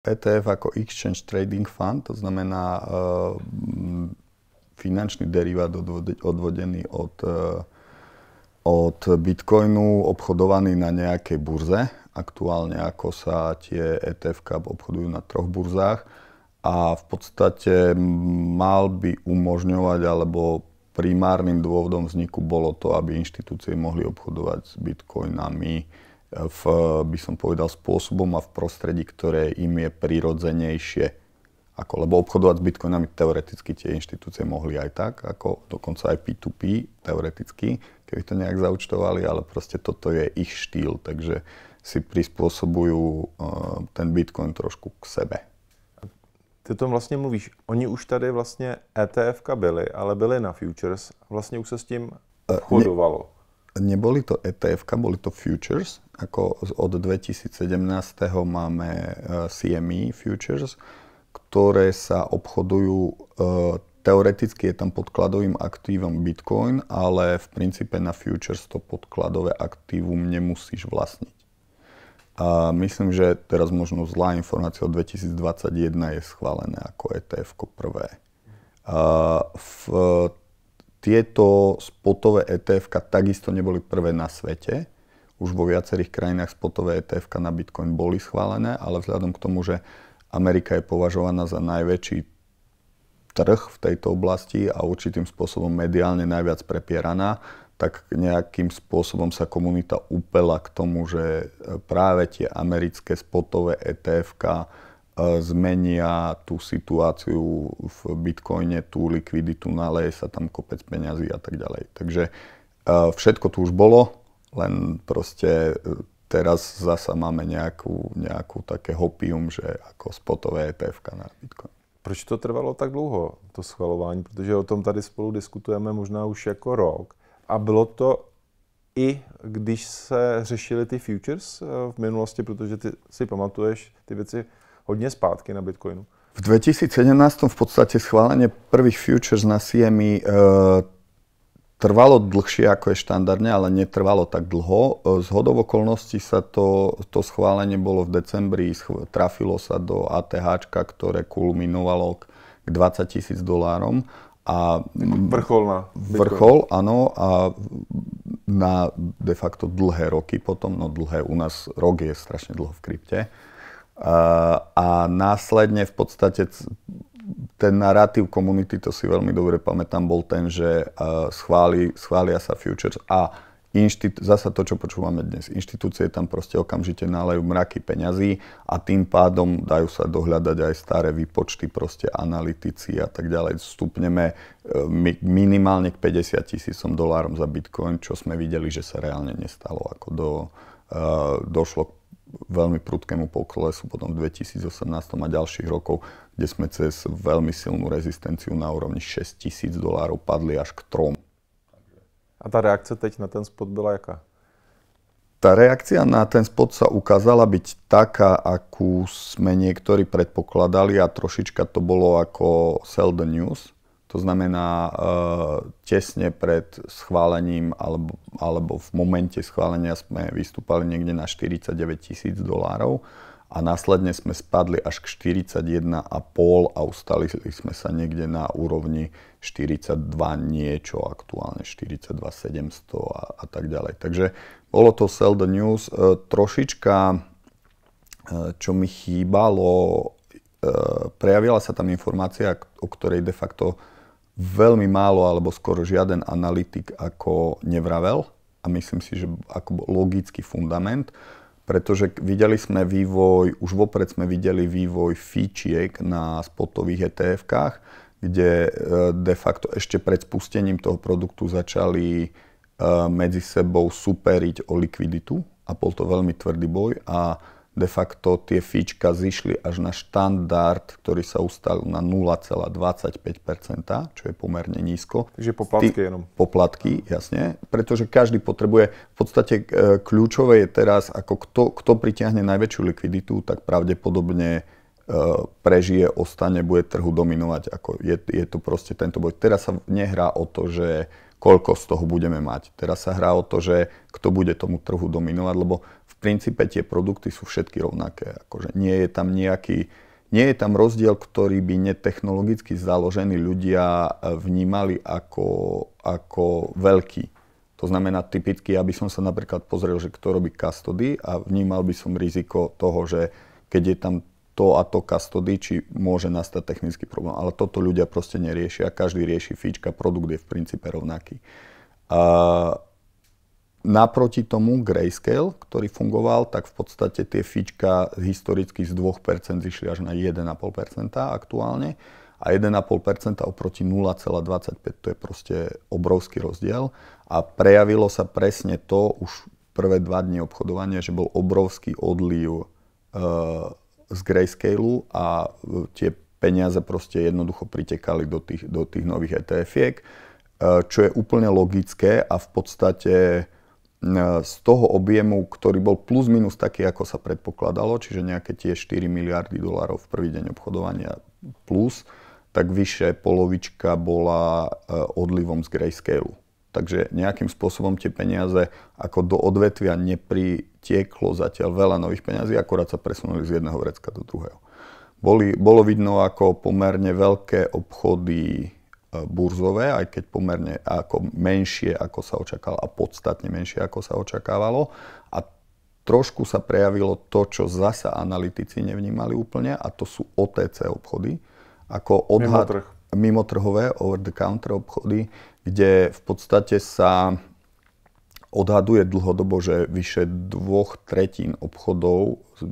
ETF ako Exchange Trading Fund, to znamená finančný derivát odvodený od Bitcoinu, obchodovaný na nejakej burze. Aktuálne ako sa tie ETF obchodujú na 3 burzách. A v podstate mal by umožňovať, alebo primárnym dôvodom vzniku bolo to, aby inštitúcie mohli obchodovať s bitcoinami by som povedal, spôsobom a v prostredí, ktoré im je prirodzenejšie. Lebo obchodovať s bitcoinami teoreticky tie inštitúcie mohli aj tak, ako dokonca aj P2P teoreticky, keby to nejak zaučtovali, ale proste toto je ich štýl, takže si prispôsobujú ten bitcoin trošku k sebe. Ty to vlastně mluvíš, oni už tady vlastně ETF-ka byly, ale byly na futures, vlastně už se s tím obchodovalo. Neboli to ETF-ka, boli to futures. Od 2017. máme CME futures, ktoré sa obchodujú, teoreticky je tam podkladovým aktívom Bitcoin, ale v princípe na futures to podkladové aktívum nemusíš vlastniť. A myslím, že teraz možno zlá informácia od 2021 je schválené ako ETF-ko prvé. Tieto spotové ETF-ka takisto neboli prvé na svete. Už vo viacerých krajinách spotové ETF-ka na Bitcoin boli schválené, ale vzhľadom k tomu, že Amerika je považovaná za najväčší trh v tejto oblasti a určitým spôsobom mediálne najviac prepieraná, tak nejakým spôsobom sa komunita upela k tomu, že práve tie americké spotové ETF-ka zmenia tú situáciu v Bitcoine, tú likviditu, naleje sa tam kopec peňazí a tak ďalej. Takže všetko tu už bolo, len proste teraz zasa máme nejakú také hopium, že ako spotové ETF-ka na Bitcoin. Proč to trvalo tak dlouho, to schvalování? Protože o tom tady spolu diskutujeme možná už jako rok. A bylo to i když se řešily ty futures v minulosti, protože ty si pamatuješ ty věci hodně zpátky na Bitcoinu. V 2017 v podstate schválenie prvých futures na CME trvalo dlhšie ako je štandardne, ale netrvalo tak dlho. Zhodou okolností sa to schválenie bolo v decembri, trafilo sa do ATH, ktoré kulminovalo k $20,000. A vrchol, áno, a na de facto dlhé roky potom, no dlhé, u nás rok je strašne dlho v krypte. A následne v podstate ten narratív komunity, to si veľmi dobre pamätám, bol ten, že schvália sa futures a zasa to, čo počúvame dnes, inštitúcie tam proste okamžite nalejú mraky peňazí a tým pádom dajú sa dohľadať aj staré výpočty, proste analytici a tak ďalej. Vstupneme minimálne k $50,000 za Bitcoin, čo sme videli, že sa reálne nestalo. Došlo k veľmi prudkému poklesu potom v 2018 a ďalších rokov, kde sme cez veľmi silnú rezistenciu na úrovni $6,000 padli až k 3. A tá reakcia teď na ten spot byla jaká? Tá reakcia na ten spot sa ukázala byť taká, akú sme niektorí predpokladali a trošička to bolo ako sell the news. To znamená, tesne pred schválením alebo v momente schválenia sme vystúpali niekde na $49,000 a následne sme spadli až k 41,5 a ustali sme sa niekde na úrovni 42 niečo, aktuálne 42,700 a tak ďalej. Takže bolo to sell the news. Trošička, čo mi chýbalo, prejavila sa tam informácia, o ktorej de facto veľmi málo alebo skoro žiaden analytik ako nevravel a myslím si, že ako logický fundament, pretože videli sme vývoj, už vopred sme videli vývoj fíčiek na spotových ETF-kách, kde de facto ešte pred spustením toho produktu začali medzi sebou superiť o likviditu a bol to veľmi tvrdý boj a de facto tie fíčka zišli až na štandard, ktorý sa ustalil na 0,25%, čo je pomerne nízko. Takže poplatky jenom. Poplatky, jasne, pretože každý potrebuje, v podstate kľúčové je teraz, ako kto pritiahne najväčšiu likviditu, tak pravdepodobne prežije, ostane, bude trhu dominovať. Je to proste tento boj. Teraz sa nehrá o to, že koľko z toho budeme mať. Teraz sa hrá o to, že kto bude tomu trhu dominovať, lebo v princípe tie produkty sú všetky rovnaké. Akože nie je tam rozdiel, ktorý by netechnologicky založení ľudia vnímali ako veľký. To znamená, typicky, aby som sa napríklad pozrel, že kto robí custody a vnímal by som riziko toho, že keď je tam to a to custody, či môže nastať technický problém. Ale toto ľudia proste neriešia. Každý rieši fíčka, produkt je v princípe rovnaký. Naproti tomu Grayscale, ktorý fungoval, tak v podstate tie fíčka historicky z 2% zišli až na 1,5% aktuálne. A 1,5% oproti 0,25, to je proste obrovský rozdiel. A prejavilo sa presne to už prvé 2 dni obchodovania, že bol obrovský odliv z Grayscaleu a tie peniaze proste jednoducho pritekali do tých nových ETF-iek, čo je úplne logické a v podstate z toho objemu, ktorý bol plus minus taký, ako sa predpokladalo, čiže nejaké tie 4 miliardy dolárov v prvý deň obchodovania plus, tak vyššie polovička bola odlivom z Grayscaleu. Takže nejakým spôsobom tie peniaze ako do odvetvia nepritieklo zatiaľ veľa nových peniazí, akorát sa presunuli z jedného vrecka do druhého. Bolo vidno ako pomerne veľké obchody burzové, aj keď pomerne ako menšie, ako sa očakávalo, a podstatne menšie, ako sa očakávalo. A trošku sa prejavilo to, čo zasa analytici nevnímali úplne, a to sú OTC obchody, ako odhad mimotrhové, over-the-counter obchody, kde v podstate sa odhaduje dlhodobo, že vyše 2/3 obchodov s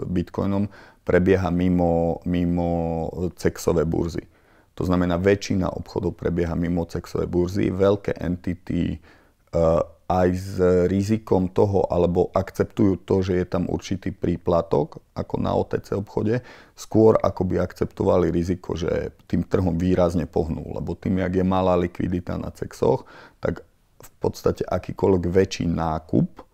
bitcoinom prebieha mimo CEXové burzy. To znamená, väčšina obchodov prebieha mimo CEXové burzy, veľké entity aj s rizikom toho, alebo akceptujú to, že je tam určitý príplatok, ako na OTC obchode, skôr ako by akceptovali riziko, že tým trhom výrazne pohnú. Lebo tým, jak je malá likvidita na CEXoch, tak v podstate akýkoľvek väčší nákup,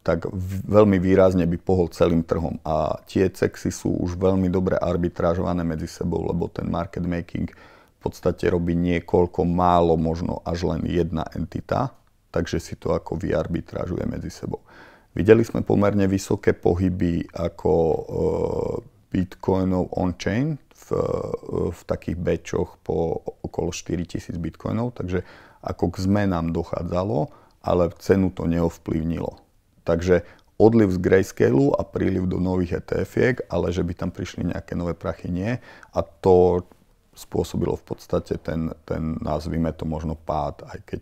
tak veľmi výrazne by pohol celým trhom. A tie CEXy sú už veľmi dobre arbitrážované medzi sebou, lebo ten market making v podstate robí niekoľko málo, možno až len jedna entita, takže si to ako vyarbitrážuje medzi sebou. Videli sme pomerne vysoké pohyby ako bitcoinov on-chain v takých batchoch po okolo 4000 bitcoinov, takže ako k zmenám dochádzalo, ale cenu to neovplyvnilo. Takže odliv z Grayscaleu a príliv do nových ETF-iek, ale že by tam prišli nejaké nové prachy, nie. A to spôsobilo v podstate ten nazvime to možno pád, aj keď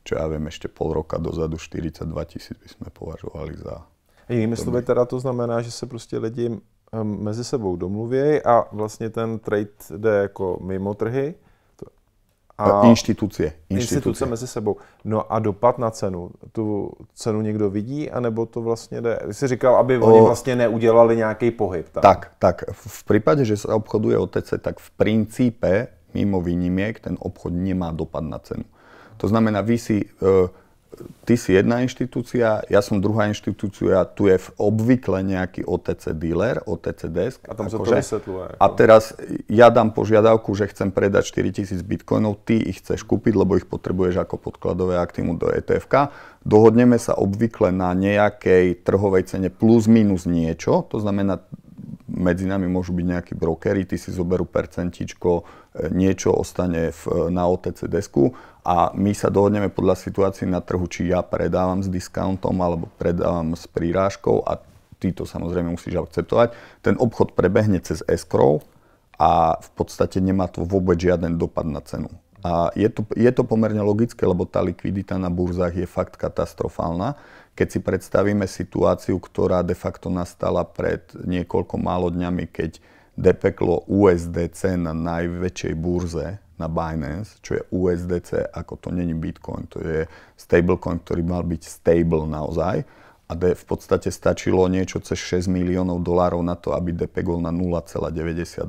čo ja viem, ešte pol roka dozadu 42 000 by sme považovali za... Jinými slovy teda to znamená, že se prostě lidi mezi sebou domluví a vlastně ten trade jde jako mimo trhy. A instituce mezi sebou. No a dopad na cenu. Tu cenu někdo vidí, anebo to vlastně jde... Ty jsi říkal, aby oni vlastně neudělali nějaký pohyb. Tak. V prípade, že sa obchoduje OTC, tak v princípe mimo výnimiek ten obchod nemá dopad na cenu. To znamená, ty si jedna inštitúcia, ja som druhá inštitúcia, tu je obvykle nejaký OTC dealer, OTC desk. A tam sa to vysvetľuje. A teraz ja dám požiadavku, že chcem predať 4000 bitcoinov, ty ich chceš kúpiť, lebo ich potrebuješ ako podkladové aktívum do ETF-ka. Dohodneme sa obvykle na nejakej trhovej cene plus minus niečo, to znamená, medzi nami môžu byť nejakí brokery, ty si zoberú percentičko, niečo ostane na OTC desku a my sa dohodneme podľa situácií na trhu, či ja predávam s discountom alebo predávam s prírážkou a ty to samozrejme musíš akceptovať. Ten obchod prebehne cez escrow a v podstate nemá to vôbec žiaden dopad na cenu. A je to pomerne logické, lebo tá likvidita na burzách je fakt katastrofálna. Keď si predstavíme situáciu, ktorá de facto nastala pred niekoľko málo dňami, keď depeklo USDC na najväčšej burze, na Binance, čo je USDC, ako to není Bitcoin, to je stablecoin, ktorý mal byť stable naozaj. A v podstate stačilo niečo cez $6 miliónov na to, aby depegol na 0,98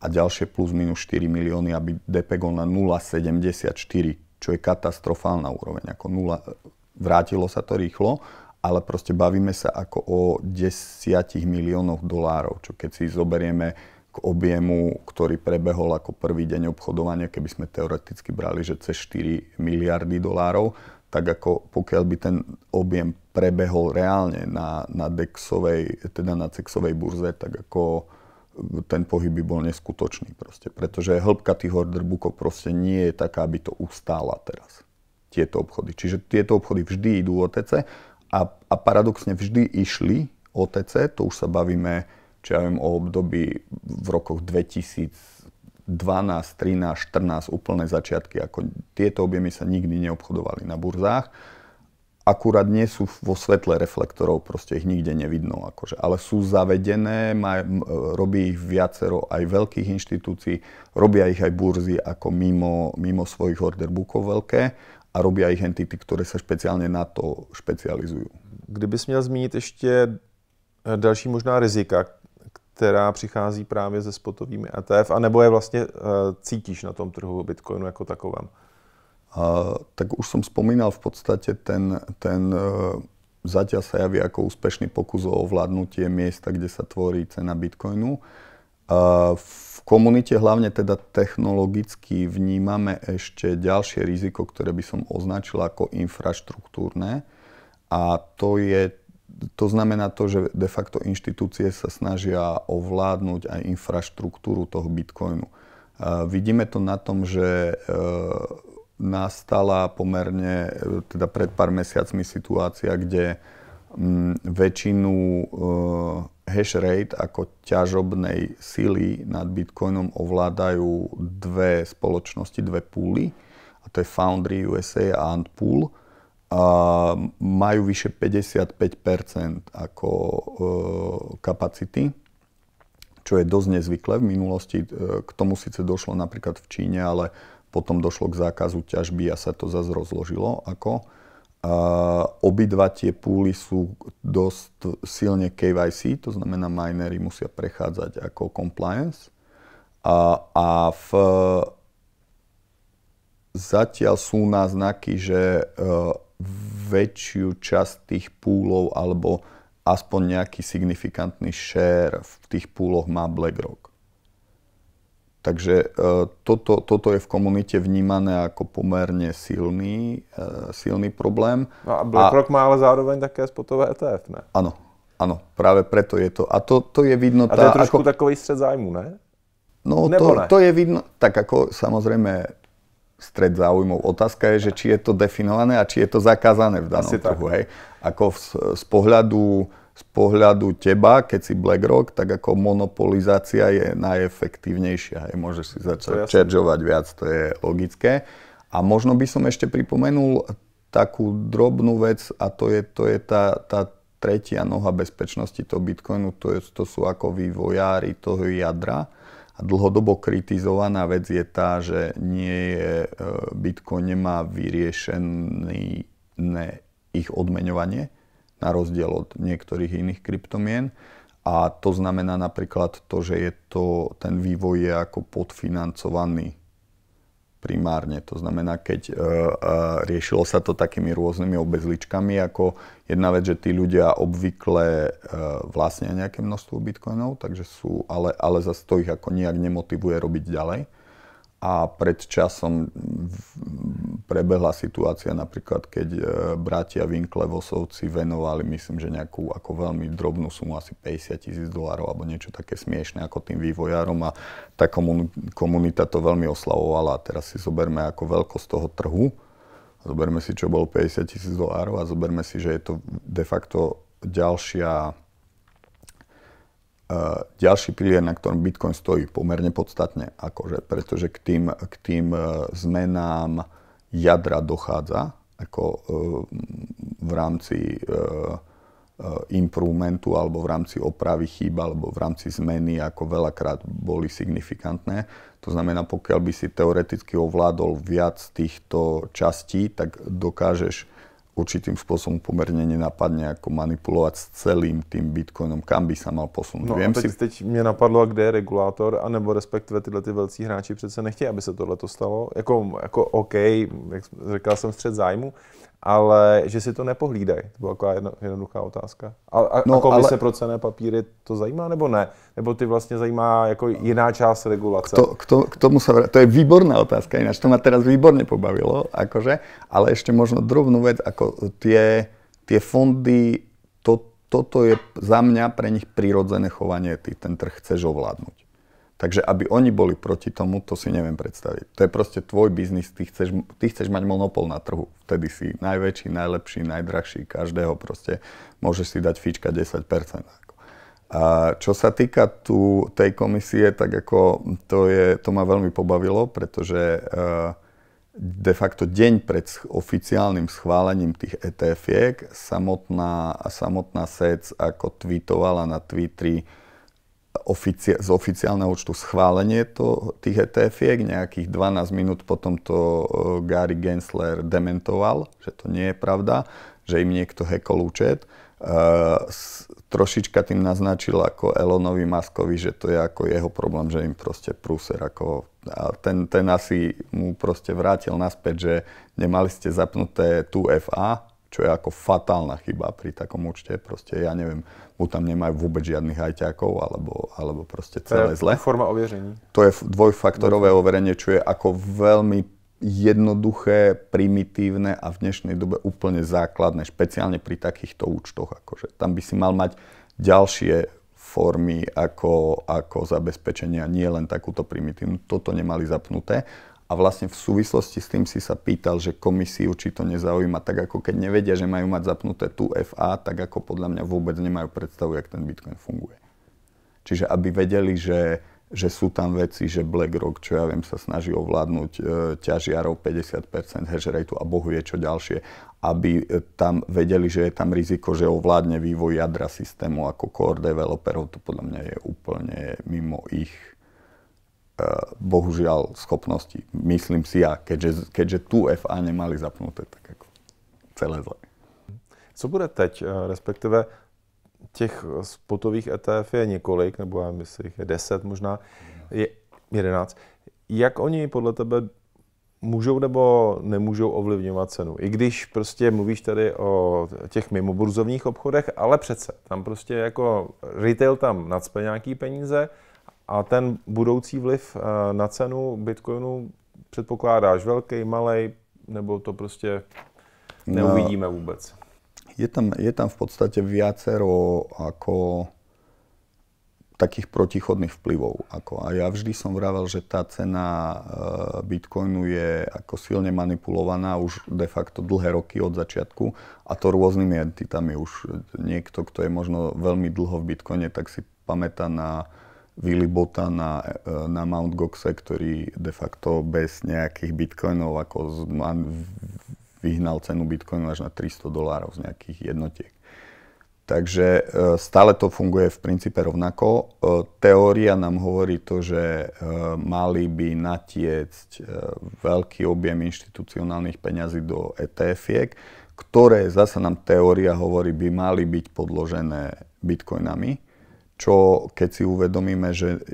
a ďalšie plus minus 4 milióny, aby depegol na 0,74, čo je katastrofálna úroveň. Ako vrátilo sa to rýchlo, ale proste bavíme sa ako o $10 miliónoch, čo keď si zoberieme k objemu, ktorý prebehol ako prvý deň obchodovania, keby sme teoreticky brali, že cez $4 miliardy, tak ako pokiaľ by ten objem prebehol reálne na DEXovej, teda na CEXovej burze, tak ako ten pohyb by bol neskutočný proste. Pretože hĺbka tých order bookov proste nie je taká, aby to ustála teraz. Tieto obchody. Čiže tieto obchody vždy idú OTC a paradoxne vždy išli OTC, to už sa bavíme, čo ja viem, o období v rokoch 2012, 13, 14, úplné začiatky. Ako tieto objemy sa nikdy neobchodovali na burzách. Akurát nie sú vo svetle reflektorov, proste ich nikde nevidno. Akože. Ale sú zavedené, robí ich viacero aj veľkých inštitúcií, robia ich aj burzy ako mimo svojich order bookov veľké a robia ich entity, ktoré sa špeciálne na to špecializujú. Kdybys měl zmínit ještě další možná rizika, která přichází právě se spotovými ETF, anebo je vlastně cítíš na tom trhu Bitcoinu jako takovém? Tak už som spomínal v podstate ten zatiaľ sa javí ako úspešný pokus o ovládnutie miesta, kde sa tvorí cena Bitcoinu. V komunite hlavne teda technologicky vnímame ešte ďalšie riziko, ktoré by som označil ako infraštruktúrne. A to znamená to, že de facto inštitúcie sa snažia ovládnuť aj infraštruktúru toho Bitcoinu. Vidíme to na tom, že nastala pomerne, teda pred pár mesiacmi situácia, kde väčšinu hash rate ako ťažobnej sily nad Bitcoinom ovládajú dve spoločnosti, dve pooly, a to je Foundry USA a Antpool. A majú vyše 55% ako kapacity, čo je dosť nezvyklé. V minulosti k tomu síce došlo napríklad v Číne, ale potom došlo k zákazu ťažby a sa to zase rozložilo. Obidva tie púly sú dosť silne KYC, to znamená minery musia prechádzať ako compliance. Zatiaľ sú náznaky, že väčšiu časť tých púlov alebo aspoň nejaký signifikantný share v tých púloch má BlackRock. Takže toto je v komunite vnímané ako pomerne silný problém. A BlackRock má ale zároveň také spotové ETF, ne? Áno, práve preto je to. A to je vidno... A to je trošku takový střed zájmu, ne? No to je vidno, tak ako samozrejme stred záujmov. Otázka je, že či je to definované a či je to zakázané v danom trhu. Hej. Ako z pohľadu teba, keď si BlackRock, tak ako monopolizácia je najefektívnejšia. Hej. Môžeš si začať čeržovať viac, to je logické. A možno by som ešte pripomenul takú drobnú vec, a to je tá tretia noha bezpečnosti toho Bitcoinu, to sú ako vývojári toho jadra. A dlhodobo kritizovaná vec je tá, že Bitcoin nemá vyriešené ich odmeňovanie, na rozdiel od niektorých iných kryptomien. A to znamená napríklad to, že ten vývoj je ako podfinancovaný primárne. To znamená, keď riešilo sa to takými rôznymi obezličkami, ako jedna vec, že tí ľudia obvykle vlastnia nejaké množstvo bitcoinov, takže ale zase to ich ako nejak nemotivuje robiť ďalej. A pred časom prebehla situácia napríklad, keď bratia Winklevosovci venovali, myslím, že nejakú ako veľmi drobnú sumu, asi $50,000 alebo niečo také smiešné ako tým vývojárom, a tá komunita to veľmi oslavovala. A teraz si zoberme ako veľkosť toho trhu, zoberme si, čo bolo $50,000 a zoberme si, že je to de facto ďalší pilier, na ktorom Bitcoin stojí pomerne podstatne, pretože k tým zmenám jadra dochádza ako v rámci improvementu alebo v rámci opravy chýb alebo v rámci zmeny, ako veľakrát boli signifikantné. To znamená, pokiaľ by si teoreticky ovládol viac týchto častí, tak dokážeš určitým spôsobom pomerne nenapadne ako manipulovať s celým tým Bitcoinom, kam by sa mal posunúť. No a teď mě napadlo, kde je regulátor, anebo respektive tyhle ty velcí hráči přece nechtějí, aby se tohleto stalo. Jako OK, jak říkal jsem, střed zájmu, ale že si to nepohlídají. To byla taková jednoduchá otázka. Ale se pro cenné papíry to zajímá, nebo ne? Nebo ty vlastně zajímá jako jiná část regulace? K tomu to je výborná otázka, ináč to ma teraz výborne pobavilo, akože, ale ešte možno drobnú vec, ako tie fondy, toto je za mňa pre nich prirodzené chovanie, ty ten trh chceš ovládnuť. Takže aby oni boli proti tomu, to si neviem predstaviť. To je proste tvoj biznis, ty chceš mať monopol na trhu. Vtedy si najväčší, najlepší, najdrahší, každého proste môžeš si dať fíčka 10%. A čo sa týka tej komisie, tak ako to ma veľmi pobavilo, pretože de facto deň pred oficiálnym schválením tých ETF-iek samotná SEC ako tweetovala na Twitteri z oficiálneho účtu schválenie tých ETF-iek. Nejakých 12 minút potom to Gary Gensler dementoval, že to nie je pravda, že im niekto hackol účet. Trošička tým naznačil ako Elonovi Muskovi, že to je ako jeho problém, že im proste prúser ako... A ten asi mu proste vrátil naspäť, že nemali ste zapnuté 2FA, čo je ako fatálna chyba pri takom účte. Proste ja neviem, buď tam nemajú vôbec žiadnych hajťákov, alebo proste celé zle. To je forma overení. To je dvojfaktorové overenie, čo je ako veľmi jednoduché, primitívne a v dnešnej dobe úplne základné, špeciálne pri takýchto účtoch. Akože tam by si mal mať ďalšie formy ako zabezpečenia, nie len takúto primitívnu. Toto nemali zapnuté. A vlastne v súvislosti s tým si sa pýtal, že komisiu, či to nezaujíma, tak ako keď nevedia, že majú mať zapnuté 2FA, tak ako podľa mňa vôbec nemajú predstavu, jak ten Bitcoin funguje. Čiže aby vedeli, že sú tam veci, že BlackRock, čo ja viem, sa snaží ovládnuť ťažiarov 50% hash rateu a bohu je čo ďalšie, aby tam vedeli, že je tam riziko, že ovládne vývoj jadra systému ako core developerov, to podľa mňa je úplne mimo ich bohužiaľ schopnosti. Myslím si ja, keďže tu FA nemali zapnuté, tak ako celé zle. Co bude teď, respektive těch spotových ETF je několik, nebo já myslím, je 10 možná, je 11. Jak oni podle tebe můžou nebo nemůžou ovlivňovat cenu? I když prostě mluvíš tady o těch mimoburzovních obchodech, ale přece tam prostě jako retail tam nacpe nějaký peníze a ten budoucí vliv na cenu Bitcoinu předpokládáš velký, malej, nebo to prostě neuvidíme vůbec? Je tam v podstate viacero ako takých protichodných vplyvov. A ja vždy som vravel, že tá cena Bitcoinu je ako silne manipulovaná už de facto dlhé roky od začiatku a to rôznymi entitami. Už niekto, kto je možno veľmi dlho v Bitcoine, tak si pamätá na Willy Bota na Mt. Goxe, ktorý de facto bez nejakých bitcoinov ako vyhnal cenu bitcoinu až na $300 z nejakých jednotiek. Takže stále to funguje v princípe rovnako. Teória nám hovorí to, že mali by natiecť veľký objem inštitucionálnych peňazí do ETF-iek, ktoré zasa nám teória hovorí, by mali byť podložené bitcoinami, čo keď si uvedomíme, že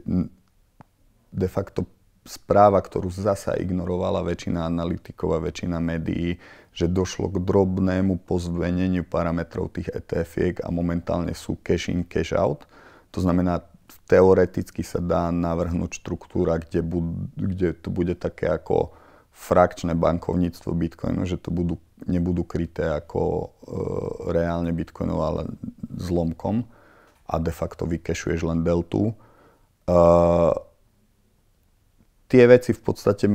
de facto správa, ktorú zasa ignorovala väčšina analytikov a väčšina médií, že došlo k drobnému pozmeneniu parametrov tých ETF-iek a momentálne sú cash in, cash out. To znamená, teoreticky sa dá navrhnúť štruktúra, kde to bude také ako frakčné bankovníctvo Bitcoinu, že to nebudú kryté ako reálne Bitcoinov, ale zlomkom a de facto vykešuješ len deltu. Tie veci v podstate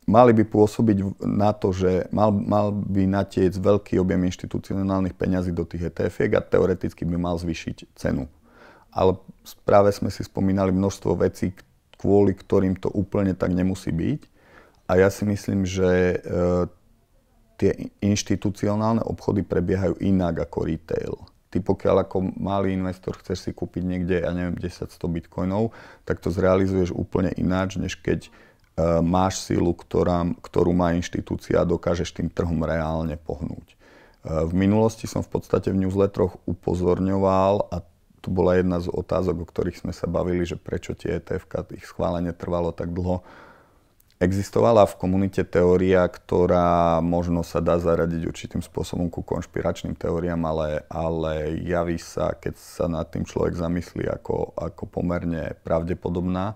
mali by pôsobiť na to, že mal by natiecť veľký objem inštitucionálnych peňazí do tých ETF-iek a teoreticky by mal zvýšiť cenu. Ale práve sme si spomínali množstvo vecí, kvôli ktorým to úplne tak nemusí byť. A ja si myslím, že tie inštitucionálne obchody prebiehajú inak ako retail. Ty pokiaľ ako malý investor chceš si kúpiť niekde, ja neviem, 10-100 bitcoinov, tak to zrealizuješ úplne ináč, než keď máš sílu, ktorú má inštitúcia a dokážeš tým trhom reálne pohnúť. V minulosti som v podstate v newsletteroch upozorňoval, a to bola jedna z otázok, o ktorých sme sa bavili, že prečo tie ETF-ka, ich schválenie trvalo tak dlho. Existovala v komunite teória, ktorá možno sa dá zaradiť určitým spôsobom ku konšpiračným teóriám, ale javí sa, keď sa nad tým človek zamyslí, ako pomerne pravdepodobná.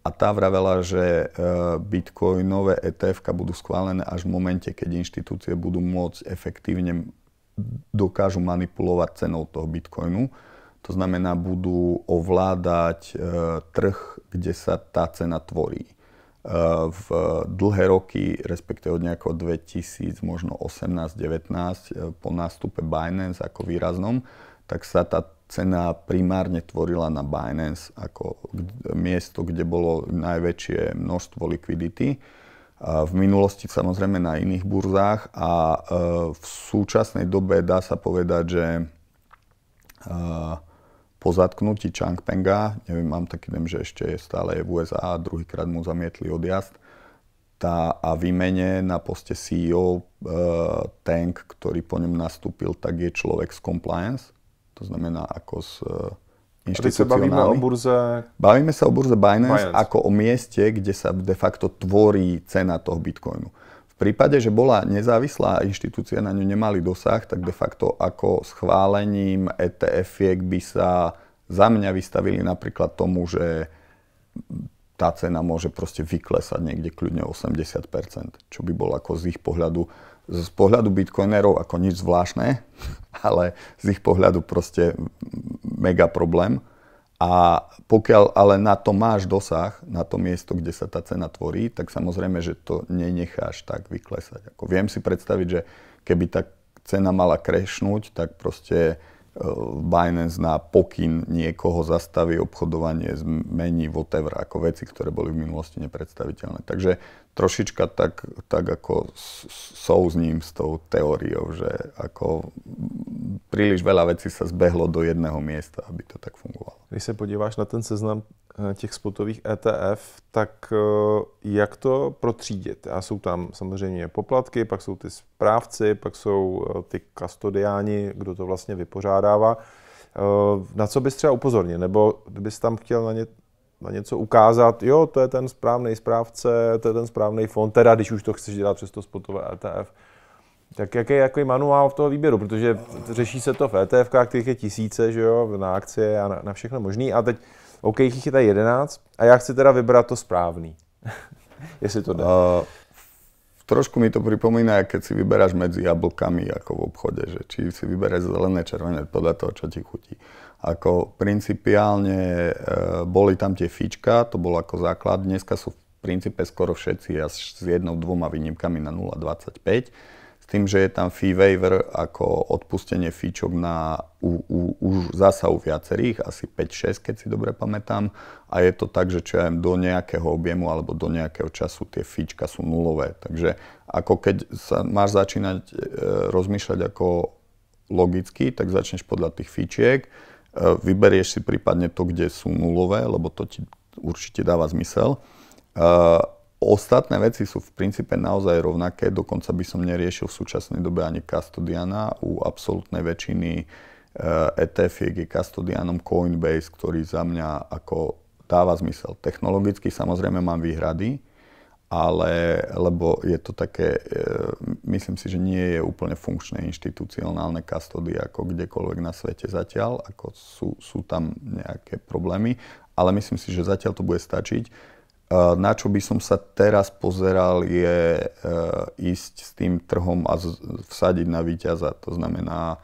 A tá vravela, že bitcoinové ETF-ka budú schválené až v momente, keď inštitúcie budú môcť efektívne dokážu manipulovať cenou toho bitcoinu. To znamená, budú ovládať trh, kde sa tá cena tvorí. V dlhé roky, respektíve od nejakého 2000, možno 18-19, po nástupe Binance ako výraznom, tak sa tá cena primárne tvorila na Binance ako miesto, kde bolo najväčšie množstvo likvidity. V minulosti samozrejme na iných burzách a v súčasnej dobe dá sa povedať, že po zatknutí Changpenga, neviem, mám taký dojem, že ešte stále je v USA, druhýkrát mu zamietli odjazd, a výmene na poste CEO Tang, ktorý po ňom nastúpil, tak je človek z compliance, to znamená ako z inštitucionálny. Bavíme sa o burze Binance ako o mieste, kde sa de facto tvorí cena toho bitcoinu. V prípade, že bola nezávislá inštitúcia, na ňu nemali dosah, tak de facto ako schválením ETF-iek by sa za mňa vystavili napríklad tomu, že tá cena môže proste vyklesať niekde kľudne 80%, čo by bolo ako z ich pohľadu, z pohľadu bitcoinerov ako nič zvláštne, ale z ich pohľadu proste mega problém. A pokiaľ ale na to máš dosah, na to miesto, kde sa tá cena tvorí, tak samozrejme, že to nenecháš tak vyklesať. Ako viem si predstaviť, že keby tá cena mala crashnúť, tak proste Binance na pokyn niekoho zastaví obchodovanie, zmení whatever, ako veci, ktoré boli v minulosti nepredstaviteľné. Takže trošička tak ako souzním s tou teóriou, že ako príliš veľa vecí sa zbehlo do jedného miesta, aby to tak fungovalo. Když se podíváš na ten seznam těch spotových ETF, tak jak to protřídit? A jsou tam samozřejmě poplatky, pak jsou ty správci, pak jsou ty kastodiáni, kdo to vlastně vypořádává. Na co bys třeba upozornil? Nebo kdybys tam chtěl na něco ukázat, jo, to je ten správný správce, to je ten správný fond, teda když už to chceš dělat přes to spotové ETF. Tak jaký je jaký manuál v toho výběru? Protože řeší se to v ETF-kách, kterých je tisíce, že jo, na akcie a na všechno možný. A teď, OK, jich je tady 11 a já chci teda vybrat to správný. Jestli to jde. Trošku mi to pripomína, keď si vyberáš medzi jablkami ako v obchode, že či si vyberáš zelené, červené, podľa toho, čo ti chutí. Ako principiálne boli tam tie fíčka, to bolo ako základ. Dneska sú v princípe skoro všetci s jednou, dvoma výnimkami na 0,25. Tým, že je tam fee waiver ako odpustenie fíčok na už zasa u viacerých, asi 5-6, keď si dobre pamätám. A je to tak, že čo ja do nejakého objemu alebo do nejakého času tie fíčka sú nulové. Takže ako keď sa máš začínať rozmýšľať ako logicky, tak začneš podľa tých fíčiek, vyberieš si prípadne to, kde sú nulové, lebo to ti určite dáva zmysel. Ostatné veci sú v princípe naozaj rovnaké, dokonca by som neriešil v súčasnej dobe ani custodiana. U absolútnej väčšiny ETF-iek je custodianom Coinbase, ktorý za mňa ako dáva zmysel. Technologicky samozrejme mám výhrady, ale lebo je to také, myslím si, že nie je úplne funkčné inštitucionálne custody ako kdekoľvek na svete zatiaľ, ako sú tam nejaké problémy, ale myslím si, že zatiaľ to bude stačiť. Na čo by som sa teraz pozeral je ísť s tým trhom a vsadiť na víťaza. To znamená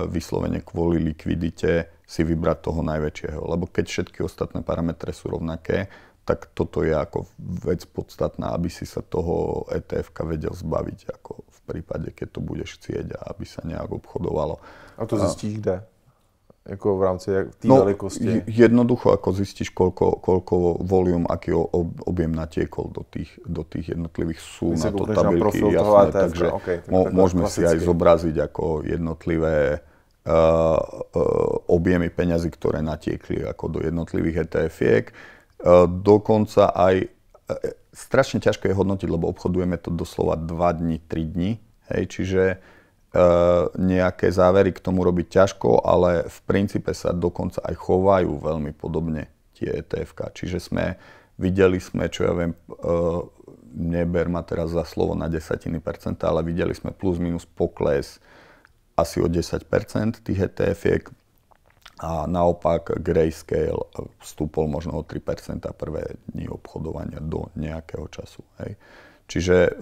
vyslovene kvôli likvidite si vybrať toho najväčšieho. Lebo keď všetky ostatné parametre sú rovnaké, tak toto je ako vec podstatná, aby si sa toho ETF-ka vedel zbaviť ako v prípade, keď to budeš chcieť a aby sa nejak obchodovalo. A to zistíš kde? Jako v rámci té velikosti? Jednoducho, ako zistíš, koľko volume, aký objem natiekol do tých jednotlivých sú na to tabulky, jasné, takže môžeme si aj zobraziť ako jednotlivé objemy peňazí, ktoré natiekli ako do jednotlivých ETF-iek. Dokonca aj strašne ťažko je hodnotiť, lebo obchodujeme to doslova 2 dni, 3 dni, hej, čiže nejaké závery k tomu robiť ťažko, ale v princípe sa dokonca aj chovajú veľmi podobne tie ETF-ka. Čiže videli sme, čo ja viem, neber ma teraz za slovo na 10%, ale videli sme plus minus pokles asi o 10% tých ETF-iek a naopak Grayscale vstúpol možno o 3% prvé dni obchodovania do nejakého času. Hej. Čiže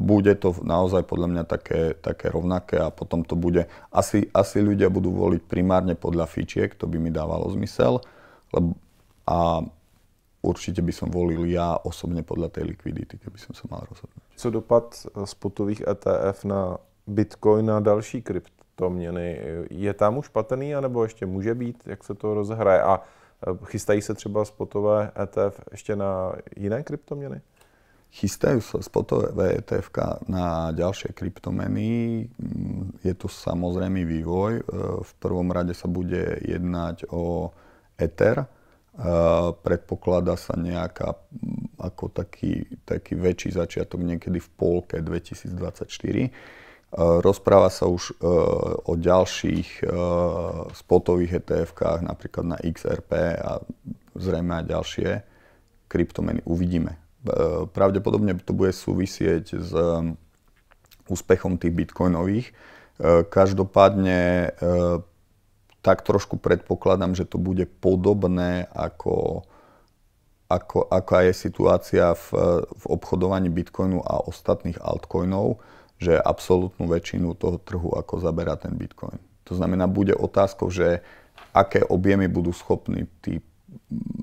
bude to naozaj podľa mňa také rovnaké a potom to bude, asi ľudia budú voliť primárne podľa fičiek, to by mi dávalo zmysel. A určite by som volil ja osobne podľa tej likvidity, keby som sa mal rozhodnúť. Co dopad spotových ETF na Bitcoin a další kryptoměny? Je tam už patrný, anebo ještě může být? Jak se to rozhraje? A chystají se třeba spotové ETF ještě na jiné kryptoměny? Chystajú sa spotové ETF na ďalšie kryptomeny. Je tu samozrejmý vývoj. V prvom rade sa bude jednať o Ether. Predpokladá sa nejaká ako taký väčší začiatok niekedy v polke 2024. Rozpráva sa už o ďalších spotových ETF-kách, napríklad na XRP a zrejme aj ďalšie kryptomeny. Uvidíme. Pravdepodobne to bude súvisieť s úspechom tých bitcoinových. Každopádne tak trošku predpokladám, že to bude podobné ako je situácia v obchodovaní bitcoinu a ostatných altcoinov, že absolútnu väčšinu toho trhu ako zaberá ten bitcoin. To znamená, bude otázkou, že aké objemy budú schopní tí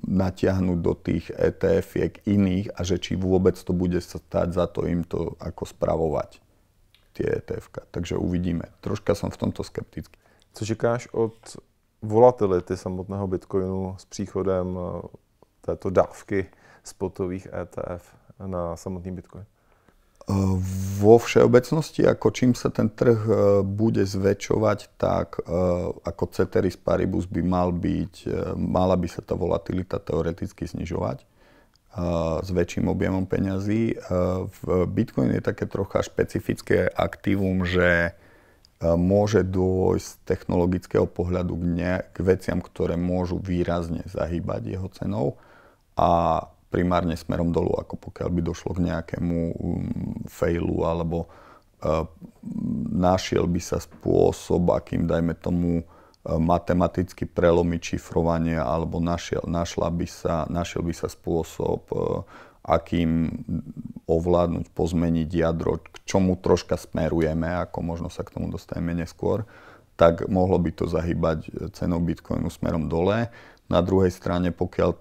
natiahnuť do tých ETF-iek iných a že či vôbec to bude stáť za to im to ako spravovať tie ETF-ka. Takže uvidíme. Troška som v tomto skeptický. Co čekáš od volatility samotného Bitcoinu s příchodem této dávky spotových ETF na samotný Bitcoin? Vo všeobecnosti, ako čím sa ten trh bude zväčšovať, tak ako ceteris paribus by mala by sa tá volatilita teoreticky znižovať s väčším objemom peňazí. V Bitcoin je také trocha špecifické aktívum, že môže dôjsť z technologického pohľadu k veciam, ktoré môžu výrazne zahýbať jeho cenou a primárne smerom dolu, ako pokiaľ by došlo k nejakému failu alebo našiel by sa spôsob, akým dajme tomu matematicky prelomiť šifrovanie alebo našiel by sa spôsob, akým ovládnuť, pozmeniť jadro, k čomu troška smerujeme, ako možno sa k tomu dostaneme neskôr, tak mohlo by to zahýbať cenou Bitcoinu smerom dole. Na druhej strane, pokiaľ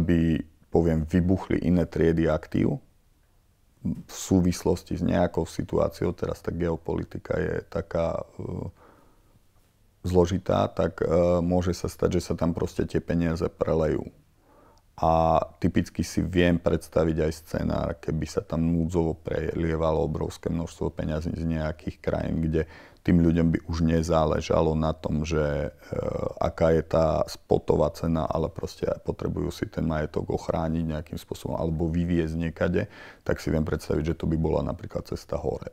by, poviem, vybuchli iné triedy aktív v súvislosti s nejakou situáciou, teraz tá geopolitika je taká zložitá, tak môže sa stať, že sa tam proste tie peniaze prelejú. A typicky si viem predstaviť aj scenár, keby sa tam núdzovo prelievalo obrovské množstvo peňazí z nejakých krajín, kde tým ľuďom by už nezáležalo na tom, že aká je tá spotová cena, ale proste potrebujú si ten majetok ochrániť nejakým spôsobom alebo vyviezť niekade, tak si viem predstaviť, že to by bola napríklad cesta hore.